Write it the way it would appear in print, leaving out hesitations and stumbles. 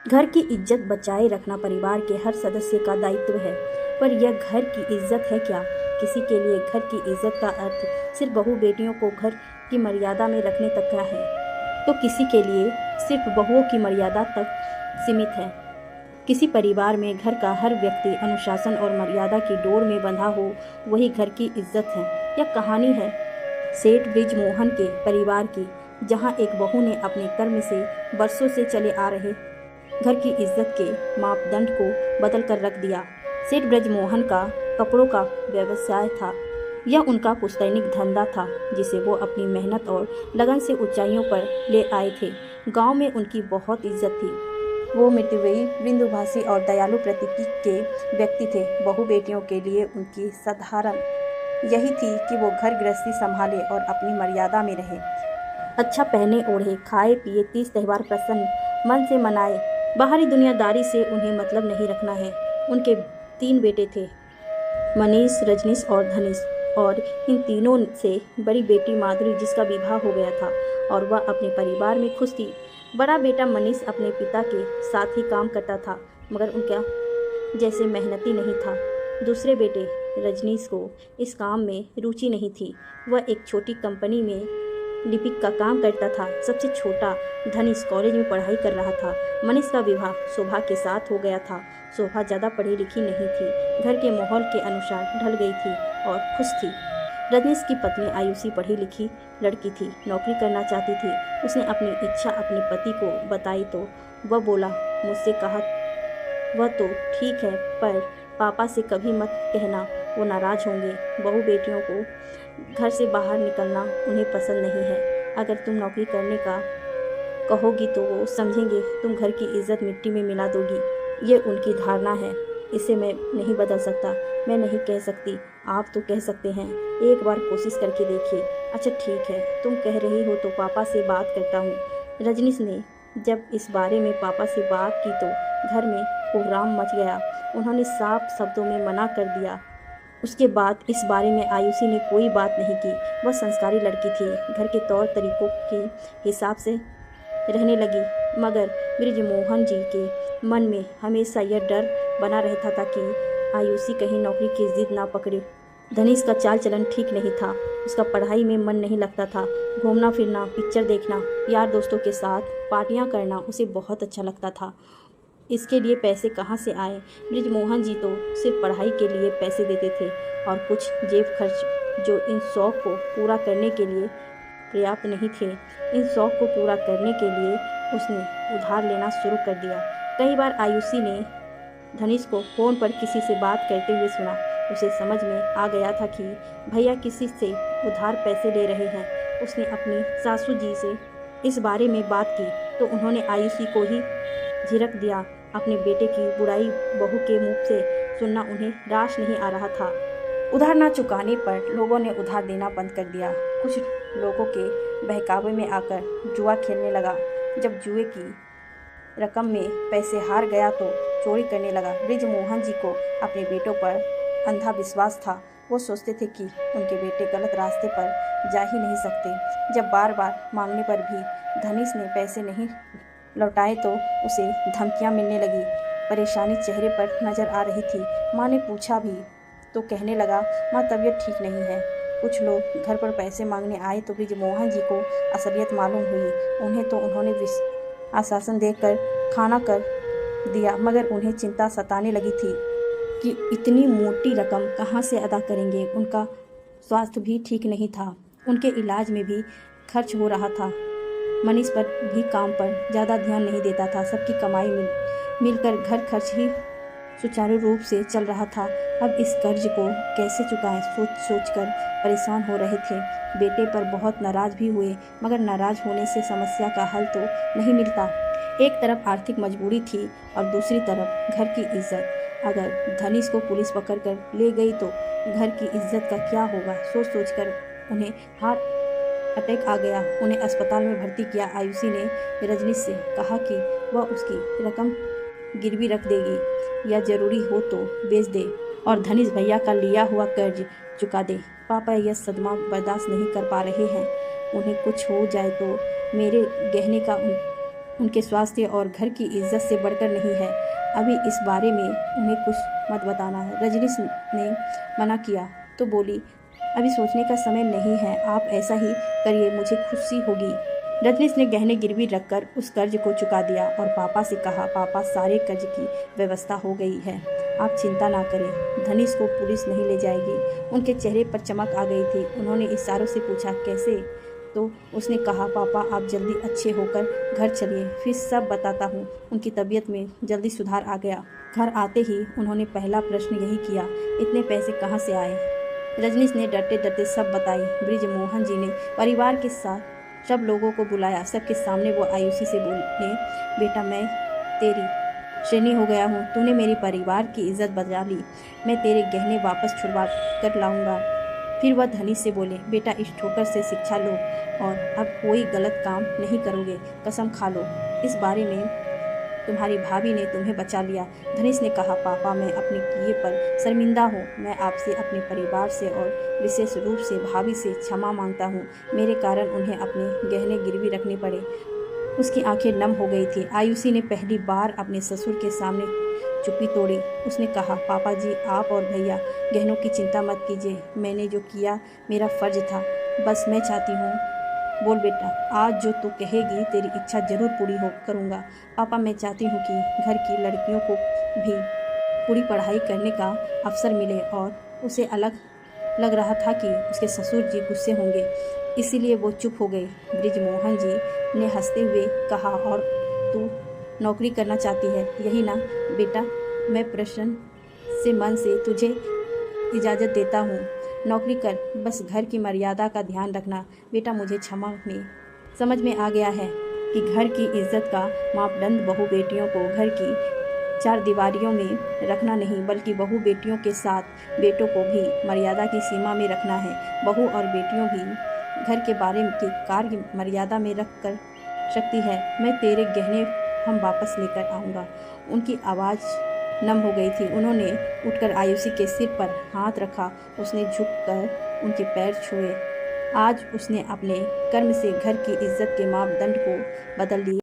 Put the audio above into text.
घर की इज्जत बचाए रखना परिवार के हर सदस्य का दायित्व है, पर यह घर की इज्जत है क्या? किसी के लिए घर की इज्जत का अर्थ सिर्फ बहू बेटियों को घर की मर्यादा में रखने तक का है, तो किसी के लिए सिर्फ बहुओं की मर्यादा तक सीमित है। किसी परिवार में घर का हर व्यक्ति अनुशासन और मर्यादा की डोर में बंधा हो, वही घर की इज्जत है। यह कहानी है सेठ बृजमोहन के परिवार की, जहां एक बहू ने अपने कर्म से बरसों से चले आ रहे घर की इज्जत के मापदंड को बदल कर रख दिया। सेठ बृजमोहन का कपड़ों का व्यवसाय था। यह उनका पुश्तैनिक धंधा था, जिसे वो अपनी मेहनत और लगन से ऊंचाइयों पर ले आए थे। गांव में उनकी बहुत इज्जत थी। वो मितव्ययी, बिंदुभाषी और दयालु प्रकृति के व्यक्ति थे। बहू बेटियों के लिए उनकी साधारण यही थी कि वो घर गृहस्थी संभाले और अपनी मर्यादा में रहे। अच्छा पहने ओढ़े, खाए पिए, तीज त्यौहार प्रसन्न मन से मनाए। बाहरी दुनियादारी से उन्हें मतलब नहीं रखना है। उनके 3 बेटे थे, मनीष, रजनीश और धनेश, और इन तीनों से बड़ी बेटी माधुरी, जिसका विवाह हो गया था और वह अपने परिवार में खुश थी। बड़ा बेटा मनीष अपने पिता के साथ ही काम करता था, मगर उनका जैसे मेहनती नहीं था। दूसरे बेटे रजनीश को इस काम में रुचि नहीं थी। वह एक छोटी कंपनी में लिपिक का काम करता था। सबसे छोटा धनेश कॉलेज में पढ़ाई कर रहा था। मनीष का विवाह शोभा के साथ हो गया था। शोभा ज़्यादा पढ़ी लिखी नहीं थी, घर के माहौल के अनुसार ढल गई थी और खुश थी। रजनीश की पत्नी आयुषी पढ़ी लिखी लड़की थी, नौकरी करना चाहती थी। उसने अपनी इच्छा अपने पति को बताई तो वह बोला, मुझसे कहा वह तो ठीक है, पर पापा से कभी मत कहना, वो नाराज़ होंगे। बहू बेटियों को घर से बाहर निकलना उन्हें पसंद नहीं है। अगर तुम नौकरी करने का कहोगी तो वो समझेंगे तुम घर की इज्जत मिट्टी में मिला दोगी। ये उनकी धारणा है, इसे मैं नहीं बदल सकता। मैं नहीं कह सकती, आप तो कह सकते हैं। एक बार कोशिश करके देखिए। अच्छा ठीक है, तुम कह रही हो तो पापा से बात करता हूँ। रजनीश ने जब इस बारे में पापा से बात की तो घर में कोहराम मच गया। उन्होंने साफ शब्दों में मना कर दिया। उसके बाद इस बारे में आयुषी ने कोई बात नहीं की। वह संस्कारी लड़की थी, घर के तौर तरीकों के हिसाब से रहने लगी, मगर बृजमोहन जी के मन में हमेशा यह डर बना रहता था कि आयुषी कहीं नौकरी की जिद ना पकड़े। धनेश का चाल चलन ठीक नहीं था। उसका पढ़ाई में मन नहीं लगता था। घूमना फिरना, पिक्चर देखना, यार दोस्तों के साथ पार्टियां करना उसे बहुत अच्छा लगता था। इसके लिए पैसे कहाँ से आए? बृजमोहन जी तो सिर्फ पढ़ाई के लिए पैसे देते थे और कुछ जेब खर्च, जो इन शौक को पूरा करने के लिए पर्याप्त नहीं थे। इन शौक को पूरा करने के लिए उसने उधार लेना शुरू कर दिया। कई बार आयुषी ने धनेश को फ़ोन पर किसी से बात करते हुए सुना। उसे समझ में आ गया था कि भैया किसी से उधार पैसे ले रहे हैं। उसने अपनी सासू जी से इस बारे में बात की तो उन्होंने आयुषी को ही झिड़क दिया। अपने बेटे की बुराई बहू के मुंह से सुनना उन्हें रास नहीं आ रहा था। उधार ना चुकाने पर लोगों ने उधार देना बंद कर दिया। कुछ लोगों के बहकावे में आकर जुआ खेलने लगा। जब जुए की रकम में पैसे हार गया तो चोरी करने लगा। बृजमोहन जी को अपने बेटों पर अंधा विश्वास था। वो सोचते थे कि उनके बेटे गलत रास्ते पर जा ही नहीं सकते। जब बार बार मांगने पर भी धनेश ने पैसे नहीं लौटाए तो उसे धमकियां मिलने लगी। परेशानी चेहरे पर नजर आ रही थी। माँ ने पूछा भी तो कहने लगा, माँ तबीयत ठीक नहीं है। कुछ लोग घर पर पैसे मांगने आए तो बृजमोहन जी को असलियत मालूम हुई। उन्हें तो उन्होंने आश्वासन देकर खाना कर दिया, मगर उन्हें चिंता सताने लगी थी कि इतनी मोटी रकम कहाँ से अदा करेंगे। उनका स्वास्थ्य भी ठीक नहीं था, उनके इलाज में भी खर्च हो रहा था। मनीष पर भी काम पर ज़्यादा ध्यान नहीं देता था। सबकी कमाई मिलकर घर खर्च ही सुचारू रूप से चल रहा था। अब इस कर्ज को कैसे चुकाएं, सोच सोच कर परेशान हो रहे थे। बेटे पर बहुत नाराज़ भी हुए, मगर नाराज़ होने से समस्या का हल तो नहीं मिलता। एक तरफ आर्थिक मजबूरी थी और दूसरी तरफ घर की इज्जत। अगर धनेश को पुलिस पकड़ कर ले गई तो घर की इज्जत का क्या होगा? सोच सोच कर उन्हें हार्ट अटैक आ गया। उन्हें अस्पताल में भर्ती किया। आयुषी ने रजनीश से कहा कि वह उसकी रकम गिरवी रख देगी या ज़रूरी हो तो बेच दे और धनेश भैया का लिया हुआ कर्ज चुका दे। पापा यह सदमा बर्दाश्त नहीं कर पा रहे हैं। उन्हें कुछ हो जाए तो मेरे गहने का उनके स्वास्थ्य और घर की इज्जत से बढ़कर नहीं है। अभी इस बारे में उन्हें कुछ मत बताना है। रजनीश ने मना किया तो बोली, अभी सोचने का समय नहीं है, आप ऐसा ही करिए, मुझे खुशी होगी। रजनीश ने गहने गिरवी रखकर उस कर्ज को चुका दिया और पापा से कहा, पापा सारे कर्ज की व्यवस्था हो गई है, आप चिंता ना करें, धनीश को पुलिस नहीं ले जाएगी। उनके चेहरे पर चमक आ गई थी। उन्होंने इशारों से पूछा, कैसे? तो उसने कहा, पापा आप जल्दी अच्छे होकर घर चलिए, फिर सब बताता हूँ। उनकी तबीयत में जल्दी सुधार आ गया। घर आते ही उन्होंने पहला प्रश्न यही किया, इतने पैसे कहाँ से आए? रजनीश ने डरते डरते सब बताई। ब्रिजमोहन जी ने परिवार के साथ सब लोगों को बुलाया। सबके सामने वो आयुषी से बोले, बेटा मैं तेरी श्रेणी हो गया हूँ, तूने मेरे परिवार की इज्जत बचा ली, मैं तेरे गहने वापस छुड़वा कर लाऊंगा। फिर वह धनीश से बोले, बेटा इस ठोकर से शिक्षा लो और अब कोई गलत काम नहीं करोगे, कसम खा लो। इस बारे में तुम्हारी भाभी ने तुम्हें बचा लिया। धनीश ने कहा, पापा मैं अपने किए पर शर्मिंदा हूँ, मैं आपसे, अपने परिवार से और विशेष रूप से भाभी से क्षमा मांगता हूँ। मेरे कारण उन्हें अपने गहने गिरवी रखने पड़े। उसकी आंखें नम हो गई थी। आयुषी ने पहली बार अपने ससुर के सामने चुप्पी तोड़ी। उसने कहा, पापा जी आप और भैया गहनों की चिंता मत कीजिए, मैंने जो किया मेरा फर्ज था, बस मैं चाहती हूँ। बोल बेटा, आज जो तू कहेगी तेरी इच्छा जरूर पूरी हो करूँगा। पापा मैं चाहती हूँ कि घर की लड़कियों को भी पूरी पढ़ाई करने का अवसर मिले और उसे लग रहा था कि उसके ससुर जी गुस्से होंगे, इसीलिए वो चुप हो गई। ब्रिजमोहन जी ने हंसते हुए कहा, और तू नौकरी करना चाहती है, यही ना? बेटा मैं प्रसन्न से मन से तुझे इजाज़त देता हूँ, नौकरी कर, बस घर की मर्यादा का ध्यान रखना। बेटा मुझे समझ में आ गया है कि घर की इज्जत का मापदंड बहू बेटियों को घर की चार दीवारियों में रखना नहीं, बल्कि बहू बेटियों के साथ बेटों को भी मर्यादा की सीमा में रखना है। बहू और बेटियों भी घर के बारे के कार्य मर्यादा में रख कर सकती है। मैं तेरे गहने हम वापस लेकर आऊँगा। उनकी आवाज़ नम हो गई थी। उन्होंने उठकर आयुषी के सिर पर हाथ रखा। उसने झुककर उनके पैर छुए। आज उसने अपने कर्म से घर की इज्जत के मापदंड को बदल लिया।